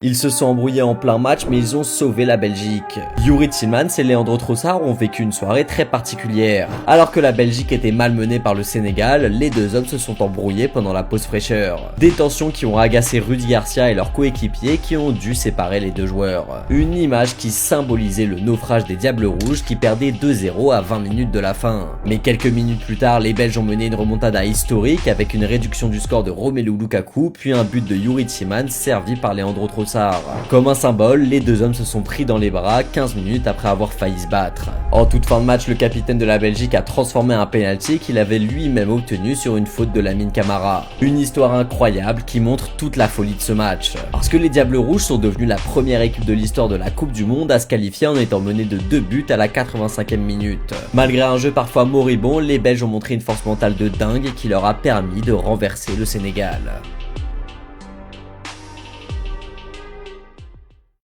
Ils se sont embrouillés en plein match, mais ils ont sauvé la Belgique. Youri Tielemans et Leandro Trossard ont vécu une soirée très particulière. Alors que la Belgique était malmenée par le Sénégal, les deux hommes se sont embrouillés pendant la pause fraîcheur. Des tensions qui ont agacé Rudy Garcia et leurs coéquipiers qui ont dû séparer les deux joueurs. Une image qui symbolisait le naufrage des Diables Rouges qui perdaient 2-0 à 20 minutes de la fin. Mais quelques minutes plus tard, les Belges ont mené une remontada historique avec une réduction du score de Romelu Lukaku, puis un but de Youri Tielemans servi par Leandro Trossard. Comme un symbole, les deux hommes se sont pris dans les bras 15 minutes après avoir failli se battre. En toute fin de match, le capitaine de la Belgique a transformé un penalty qu'il avait lui-même obtenu sur une faute de Lamine Camara. Une histoire incroyable qui montre toute la folie de ce match. Parce que les Diables Rouges sont devenus la première équipe de l'histoire de la Coupe du Monde à se qualifier en étant menés de 2 buts à la 85e minute. Malgré un jeu parfois moribond, les Belges ont montré une force mentale de dingue qui leur a permis de renverser le Sénégal.